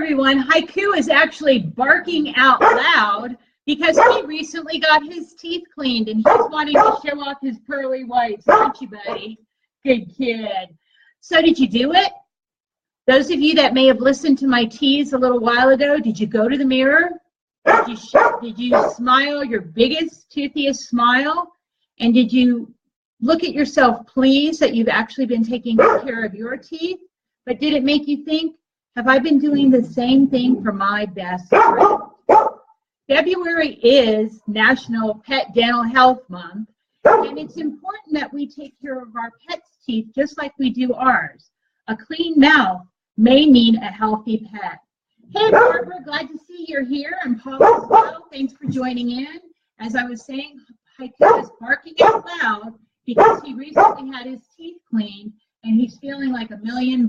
everyone. Haiku is actually barking out loud because he recently got his teeth cleaned and he's wanting to show off his pearly whites, aren't you, buddy? Good kid. So did you do it? Those of you that may have listened to my tease a little while ago, did you go to the mirror? Did you smile your biggest, toothiest smile? And did you look at yourself pleased that you've actually been taking good care of your teeth? But did it make you think, have I been doing the same thing for my best friend? February is National Pet Dental Health Month, and it's important that we take care of our pets' teeth just like we do ours. A clean mouth may mean a healthy pet. Hey, Barbara, glad to see you're here. I'm Paula as well. Thanks for joining in. As I was saying, Haiku is barking out loud because he recently had his teeth cleaned and he's feeling like $1 million.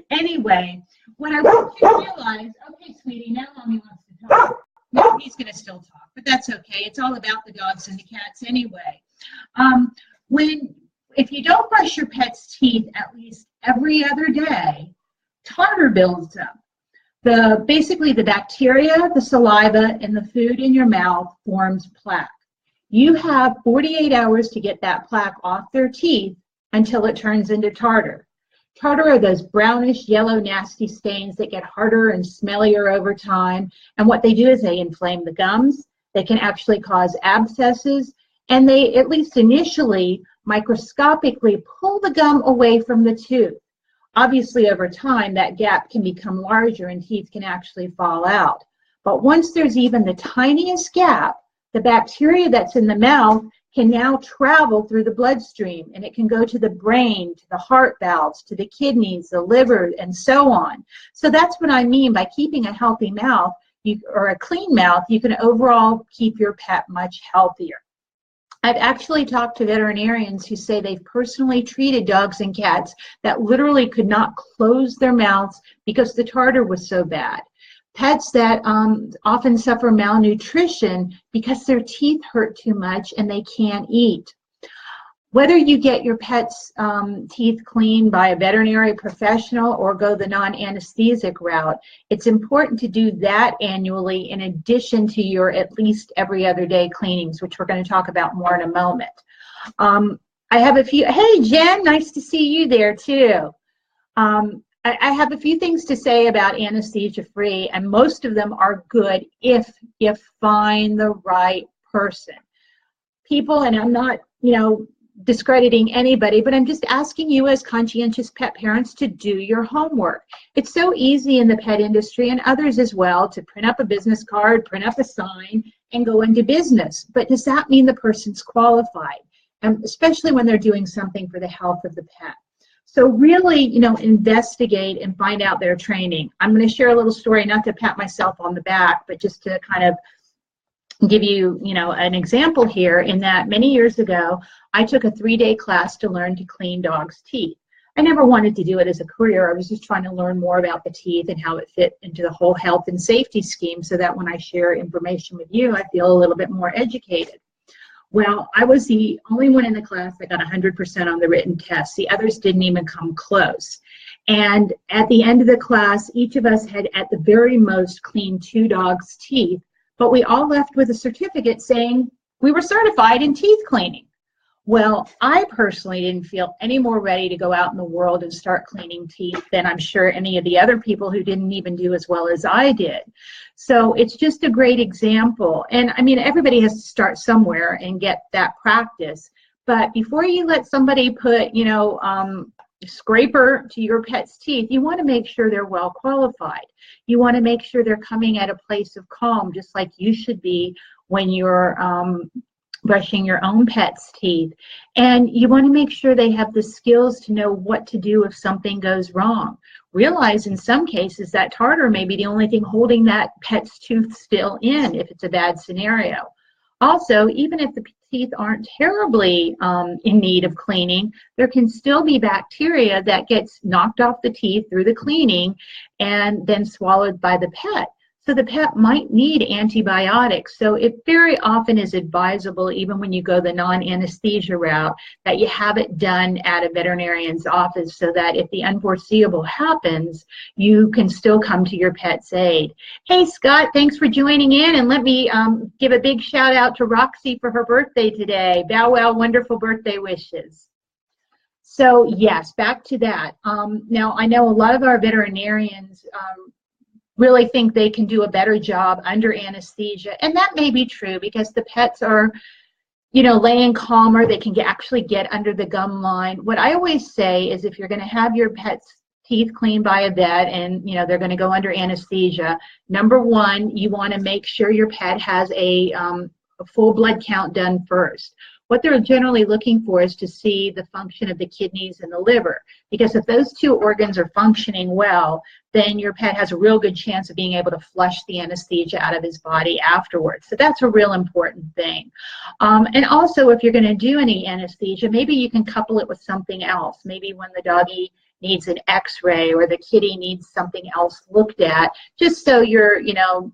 Anyway, what I want you to realize, okay, sweetie, now mommy wants to talk. No, he's going to still talk, but that's okay. It's all about the dogs and the cats anyway. If you don't brush your pet's teeth at least every other day, tartar builds up. Basically, the bacteria, the saliva, and the food in your mouth forms plaque. You have 48 hours to get that plaque off their teeth until it turns into tartar. Tartar are those brownish, yellow, nasty stains that get harder and smellier over time. And what they do is they inflame the gums. They can actually cause abscesses. And they, at least initially, microscopically pull the gum away from the tooth. Obviously, over time, that gap can become larger and teeth can actually fall out. But once there's even the tiniest gap, the bacteria that's in the mouth can now travel through the bloodstream, and it can go to the brain, to the heart valves, to the kidneys, the liver, and so on. So that's what I mean by keeping a healthy mouth, or a clean mouth, you can overall keep your pet much healthier. I've actually talked to veterinarians who say they've personally treated dogs and cats that literally could not close their mouths because the tartar was so bad. Pets that often suffer malnutrition because their teeth hurt too much and they can't eat. Whether you get your pet's teeth cleaned by a veterinary professional or go the non-anesthetic route, it's important to do that annually in addition to your at least every other day cleanings, which we're going to talk about more in a moment. I have a few, hey Jen, nice to see you there too. I have a few things to say about anesthesia-free, and most of them are good if you find the right person. People, and I'm not, discrediting anybody, but I'm just asking you as conscientious pet parents to do your homework. It's so easy in the pet industry and others as well to print up a business card, print up a sign, and go into business. But does that mean the person's qualified? Especially when they're doing something for the health of the pet. So really, investigate and find out their training. I'm going to share a little story, not to pat myself on the back, but just to kind of give you, an example here, in that many years ago, I took a 3-day class to learn to clean dogs' teeth. I never wanted to do it as a career. I was just trying to learn more about the teeth and how it fit into the whole health and safety scheme so that when I share information with you, I feel a little bit more educated. Well, I was the only one in the class that got 100% on the written test. The others didn't even come close. And at the end of the class, each of us had at the very most cleaned 2 dogs' teeth, but we all left with a certificate saying we were certified in teeth cleaning. Well, I personally didn't feel any more ready to go out in the world and start cleaning teeth than I'm sure any of the other people who didn't even do as well as I did. So it's just a great example. And I mean, everybody has to start somewhere and get that practice. But before you let somebody put, scraper to your pet's teeth, you want to make sure they're well qualified. You want to make sure they're coming at a place of calm, just like you should be when you're brushing your own pet's teeth. And you want to make sure they have the skills to know what to do if something goes wrong. Realize in some cases that tartar may be the only thing holding that pet's tooth still in if it's a bad scenario. Also, even if the teeth aren't terribly in need of cleaning, there can still be bacteria that gets knocked off the teeth through the cleaning and then swallowed by the pet. So the pet might need antibiotics. So it very often is advisable, even when you go the non-anesthesia route, that you have it done at a veterinarian's office so that if the unforeseeable happens, you can still come to your pet's aid. Hey, Scott, thanks for joining in. And let me give a big shout out to Roxy for her birthday today. Bow wow, wonderful birthday wishes. So yes, back to that. Now, I know a lot of our veterinarians really think they can do a better job under anesthesia, and that may be true because the pets are, you know, laying calmer. They can actually get under the gum line. What I always say is if you're going to have your pet's teeth cleaned by a vet and, you know, they're going to go under anesthesia, number one, you want to make sure your pet has a full blood count done first. What they're generally looking for is to see the function of the kidneys and the liver, because if those two organs are functioning well, then your pet has a real good chance of being able to flush the anesthesia out of his body afterwards. So that's a real important thing. And also, if you're going to do any anesthesia, maybe you can couple it with something else. Maybe when the doggy needs an x-ray or the kitty needs something else looked at, just so you're, you know,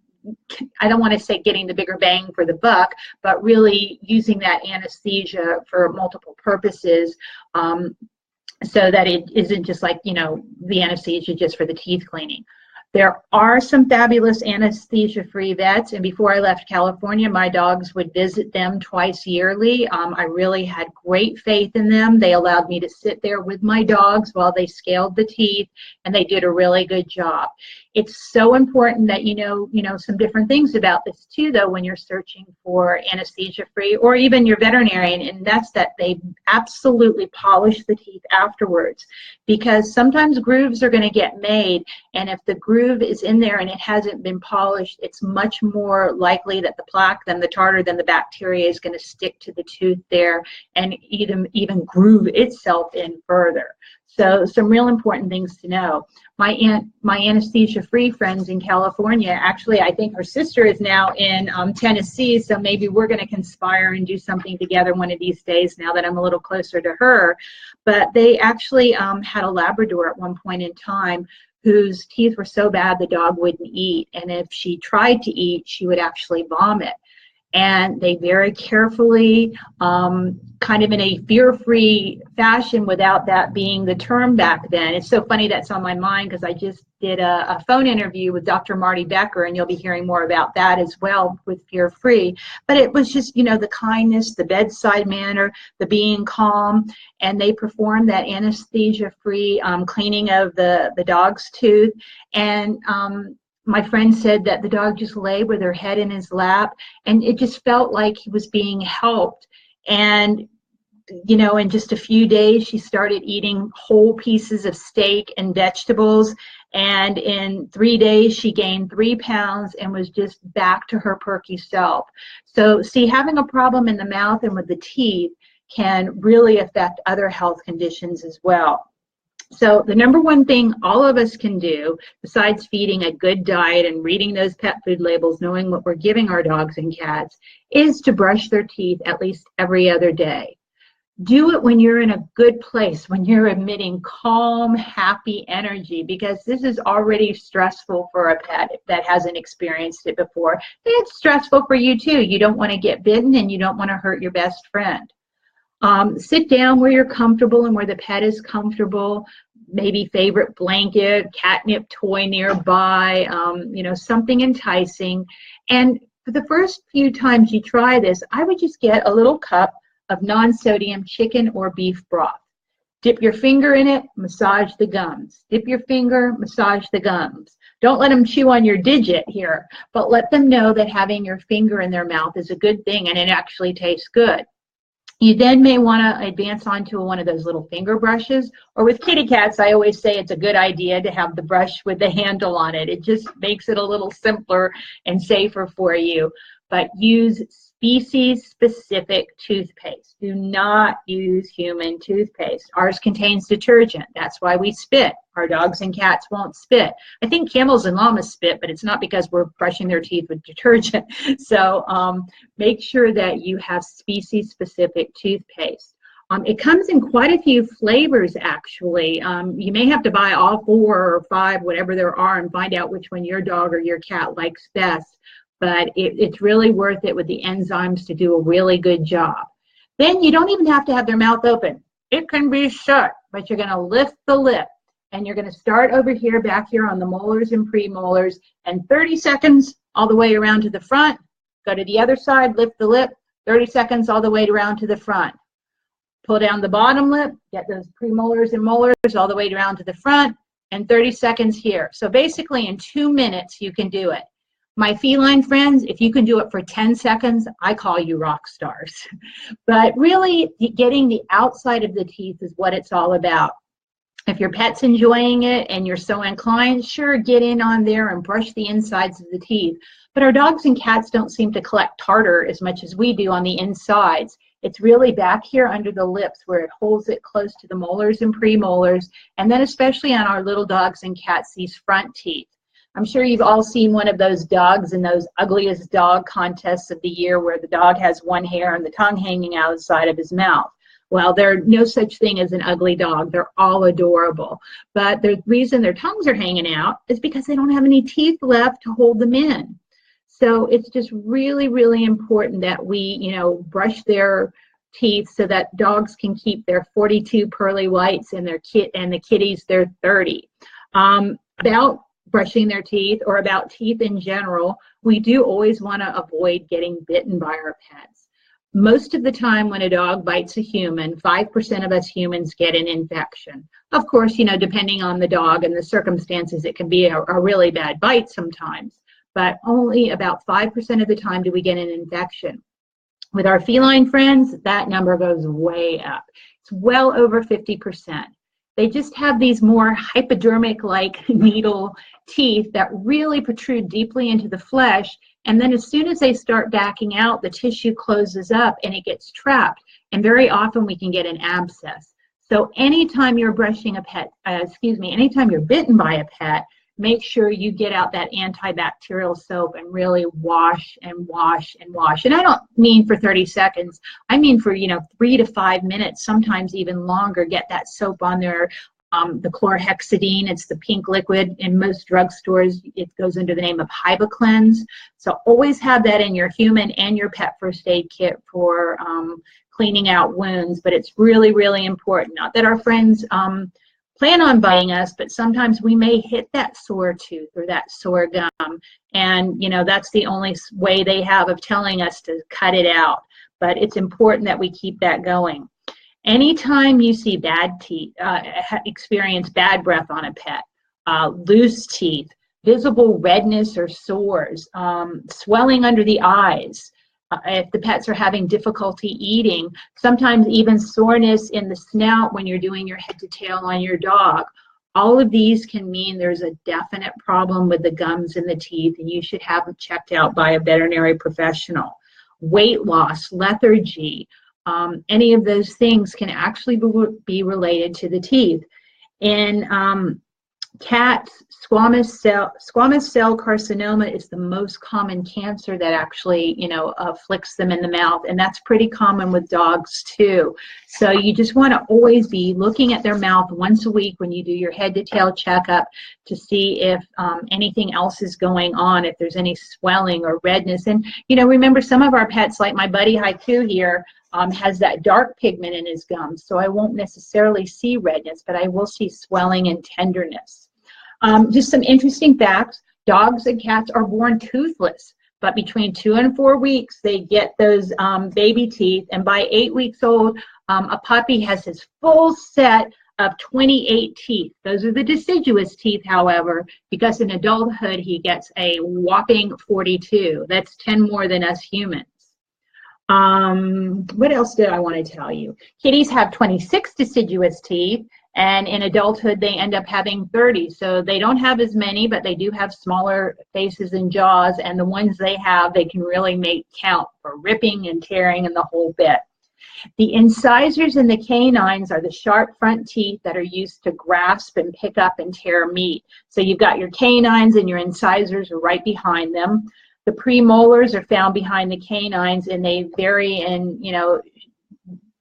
I don't want to say getting the bigger bang for the buck, but really using that anesthesia for multiple purposes, so that it isn't just like, you know, the anesthesia just for the teeth cleaning. There are some fabulous anesthesia-free vets, and before I left California, my dogs would visit them twice yearly. I really had great faith in them. They allowed me to sit there with my dogs while they scaled the teeth, and they did a really good job. It's so important that you know some different things about this too, though, when you're searching for anesthesia-free or even your veterinarian, and that's that they absolutely polish the teeth afterwards, because sometimes grooves are going to get made, and if the groove is in there and it hasn't been polished, it's much more likely that the plaque, then the tartar, then the bacteria is going to stick to the tooth there and even groove itself in further. So some real important things to know. My anesthesia-free friends in California, actually, I think her sister is now in Tennessee, so maybe we're going to conspire and do something together one of these days now that I'm a little closer to her. But they actually had a Labrador at one point in time whose teeth were so bad the dog wouldn't eat, and if she tried to eat, she would actually vomit. And they very carefully, kind of in a fear-free fashion, without that being the term back then. It's so funny that's on my mind because I just did a phone interview with Dr. Marty Becker, and you'll be hearing more about that as well with fear-free. But it was just, you know, the kindness, the bedside manner, the being calm, and they performed that anesthesia-free cleaning of the dog's tooth. And my friend said that the dog just lay with her head in his lap, and it just felt like he was being helped. And, you know, in just a few days, she started eating whole pieces of steak and vegetables. And in 3 days, she gained 3 pounds and was just back to her perky self. So, see, having a problem in the mouth and with the teeth can really affect other health conditions as well. So the number one thing all of us can do, besides feeding a good diet and reading those pet food labels, knowing what we're giving our dogs and cats, is to brush their teeth at least every other day. Do it when you're in a good place, when you're emitting calm, happy energy, because this is already stressful for a pet that hasn't experienced it before. It's stressful for you too. You don't want to get bitten and you don't want to hurt your best friend. Sit down where you're comfortable and where the pet is comfortable, maybe favorite blanket, catnip toy nearby, you know, something enticing. And for the first few times you try this, I would just get a little cup of non-sodium chicken or beef broth. Dip your finger in it, massage the gums. Dip your finger, massage the gums. Don't let them chew on your digit here, but let them know that having your finger in their mouth is a good thing and it actually tastes good. You then may want to advance onto one of those little finger brushes, or with kitty cats, I always say it's a good idea to have the brush with the handle on it. It just makes it a little simpler and safer for you. But use species-specific toothpaste. Do not use human toothpaste. Ours contains detergent. That's why we spit. Our dogs and cats won't spit. I think camels and llamas spit, but it's not because we're brushing their teeth with detergent. So make sure that you have species-specific toothpaste. It comes in quite a few flavors, actually. You may have to buy all 4 or 5, whatever there are, and find out which one your dog or your cat likes best. But it's really worth it with the enzymes to do a really good job. Then you don't even have to have their mouth open. It can be shut, but you're going to lift the lip. And you're going to start over here, back here on the molars and premolars, and 30 seconds all the way around to the front. Go to the other side, lift the lip, 30 seconds all the way around to the front. Pull down the bottom lip, get those premolars and molars all the way around to the front, and 30 seconds here. So basically in 2 minutes, you can do it. My feline friends, if you can do it for 10 seconds, I call you rock stars. But really, getting the outside of the teeth is what it's all about. If your pet's enjoying it and you're so inclined, sure, get in on there and brush the insides of the teeth. But our dogs and cats don't seem to collect tartar as much as we do on the insides. It's really back here under the lips where it holds it close to the molars and premolars, and then especially on our little dogs and cats, these front teeth. I'm sure you've all seen one of those dogs in those ugliest dog contests of the year where the dog has one hair and the tongue hanging out the side of his mouth. Well, there's no such thing as an ugly dog. They're all adorable. But the reason their tongues are hanging out is because they don't have any teeth left to hold them in. So it's just really, really important that we, brush their teeth so that dogs can keep their 42 pearly whites and the kitties their 30. About brushing their teeth or about teeth in general, we do always want to avoid getting bitten by our pets. Most of the time when a dog bites a human, 5% of us humans get an infection. Of course, depending on the dog and the circumstances, it can be a really bad bite sometimes, but only about 5% of the time do we get an infection. With our feline friends, that number goes way up. It's well over 50%. They just have these more hypodermic-like needle teeth that really protrude deeply into the flesh, and then as soon as they start backing out, the tissue closes up and it gets trapped, and very often we can get an abscess. So anytime you're brushing a pet, anytime you're bitten by a pet, make sure you get out that antibacterial soap and really wash and wash and wash. And I don't mean for 30 seconds. I mean for, 3 to 5 minutes, sometimes even longer. Get that soap on there. The chlorhexidine, it's the pink liquid. In most drugstores, it goes under the name of HybaCleanse. So always have that in your human and your pet first aid kit for cleaning out wounds. But it's really, really important. Not that our friends plan on biting us, but sometimes we may hit that sore tooth or that sore gum, and that's the only way they have of telling us to cut it out. But it's important that we keep that going. Anytime you see bad teeth, experience bad breath on a pet, loose teeth, visible redness or sores, swelling under the eyes, if the pets are having difficulty eating, sometimes even soreness in the snout when you're doing your head to tail on your dog. All of these can mean there's a definite problem with the gums and the teeth, and you should have them checked out by a veterinary professional. Weight loss, lethargy, any of those things can actually be related to the teeth. In cats, squamous cell carcinoma is the most common cancer that actually, afflicts them in the mouth, and that's pretty common with dogs too. So you just want to always be looking at their mouth once a week when you do your head to tail checkup to see if anything else is going on, if there's any swelling or redness. And remember, some of our pets, like my buddy Haiku here, has that dark pigment in his gums, so I won't necessarily see redness, but I will see swelling and tenderness. Just some interesting facts: dogs and cats are born toothless, but between 2 and 4 weeks they get those baby teeth, and by 8 weeks old a puppy has his full set of 28 teeth. Those are the deciduous teeth, however, because in adulthood he gets a whopping 42. That's 10 more than us humans. What else did I want to tell you? Kitties have 26 deciduous teeth, and in adulthood they end up having 30. So they don't have as many, but they do have smaller faces and jaws, and the ones they have, they can really make count for ripping and tearing and the whole bit. The incisors in the canines are the sharp front teeth that are used to grasp and pick up and tear meat. So you've got your canines and your incisors are right behind them. The premolars are found behind the canines, and they vary in,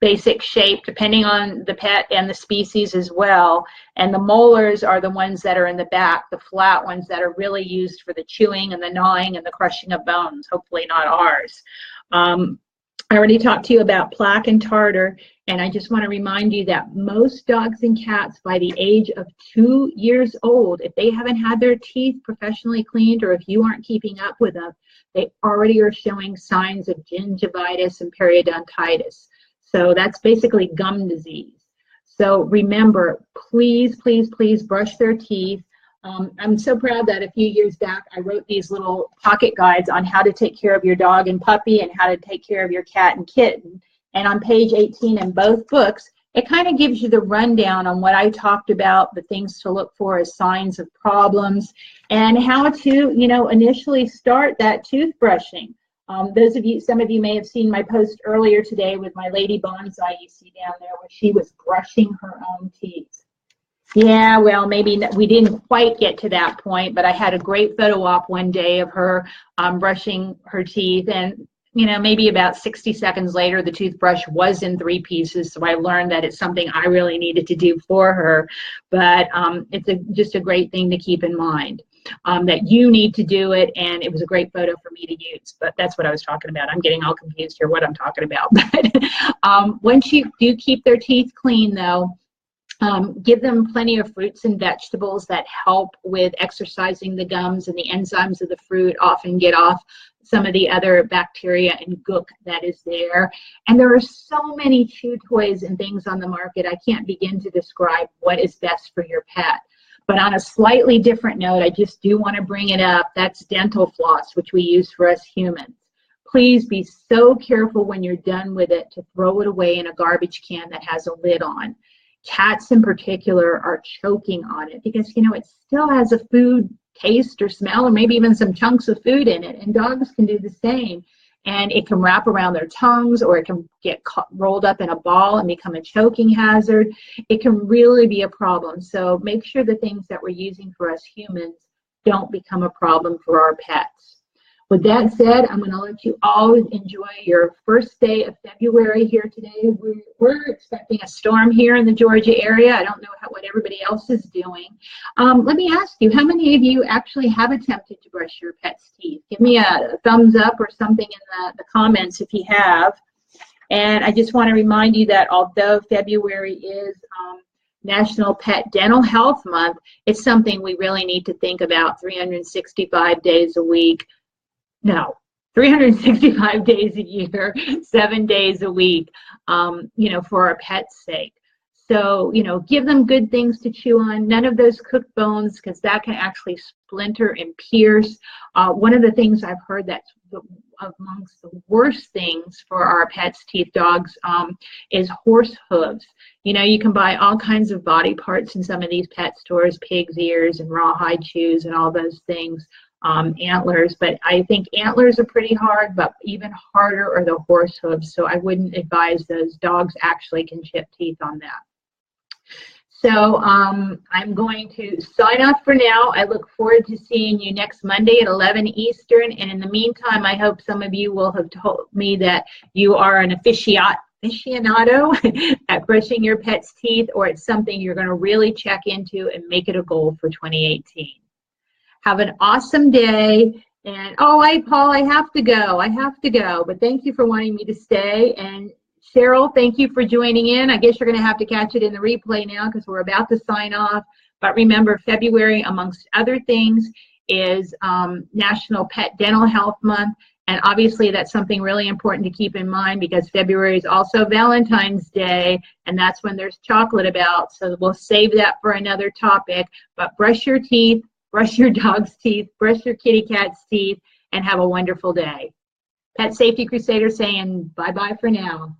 basic shape depending on the pet and the species as well. And the molars are the ones that are in the back, the flat ones that are really used for the chewing and the gnawing and the crushing of bones, hopefully not ours. I already talked to you about plaque and tartar, and I just want to remind you that most dogs and cats by the age of 2 years old, if they haven't had their teeth professionally cleaned, or if you aren't keeping up with them, they already are showing signs of gingivitis and periodontitis. So that's basically gum disease. So remember, please, please, please brush their teeth. I'm so proud that a few years back I wrote these little pocket guides on how to take care of your dog and puppy and how to take care of your cat and kitten. And on page 18 in both books, it kind of gives you the rundown on what I talked about, the things to look for as signs of problems, and how to, you know, initially start that toothbrushing. Some of you may have seen my post earlier today with my lady bonsai you see down there where she was brushing her own teeth. Yeah, well, maybe we didn't quite get to that point, but I had a great photo op one day of her brushing her teeth, and you know, maybe about 60 seconds later, the toothbrush was in 3 pieces, so I learned that it's something I really needed to do for her. But it's just a great thing to keep in mind, that you need to do it, and it was a great photo for me to use. But that's what I was talking about. I'm getting all confused here what I'm talking about. But once you do keep their teeth clean, though, give them plenty of fruits and vegetables that help with exercising the gums, and the enzymes of the fruit often get off some of the other bacteria and gook that is there. And there are so many chew toys and things on the market. I can't begin to describe what is best for your pet. But on a slightly different note, I just do want to bring it up. That's dental floss, which we use for us humans. Please be so careful when you're done with it to throw it away in a garbage can that has a lid on. Cats in particular are choking on it because, you know, it still has a food taste or smell, or maybe even some chunks of food in it, and dogs can do the same. And it can wrap around their tongues, or it can get rolled up in a ball and become a choking hazard. It can really be a problem. So make sure the things that we're using for us humans don't become a problem for our pets. With that said, I'm going to let you all enjoy your first day of February here today. We're expecting a storm here in the Georgia area. I don't know what everybody else is doing. Let me ask you, how many of you actually have attempted to brush your pet's teeth? Give me a thumbs up or something in the comments if you have. And I just want to remind you that although February is National Pet Dental Health Month, it's something we really need to think about 365 days a week. No, 365 days a year, 7 days a week, you know, for our pets' sake. So, you know, give them good things to chew on. None of those cooked bones, because that can actually splinter and pierce. One of the things I've heard that's amongst the worst things for our pets' teeth, dogs, is horse hooves. You know, you can buy all kinds of body parts in some of these pet stores, pig's ears and rawhide chews and all those things. Antlers, but I think antlers are pretty hard, but even harder are the horse hooves, so I wouldn't advise those. Dogs actually can chip teeth on that. So I'm going to sign off for now. I look forward to seeing you next Monday at 11 Eastern, and in the meantime, I hope some of you will have told me that you are an aficionado at brushing your pet's teeth, or it's something you're going to really check into and make it a goal for 2018. Have an awesome day. And, Paul, I have to go. But thank you for wanting me to stay. And Cheryl, thank you for joining in. I guess you're going to have to catch it in the replay now because we're about to sign off. But remember, February, amongst other things, is National Pet Dental Health Month. And obviously, that's something really important to keep in mind because February is also Valentine's Day, and that's when there's chocolate about. So we'll save that for another topic. But brush your teeth. Brush your dog's teeth, brush your kitty cat's teeth, and have a wonderful day. Pet Safety Crusader saying bye-bye for now.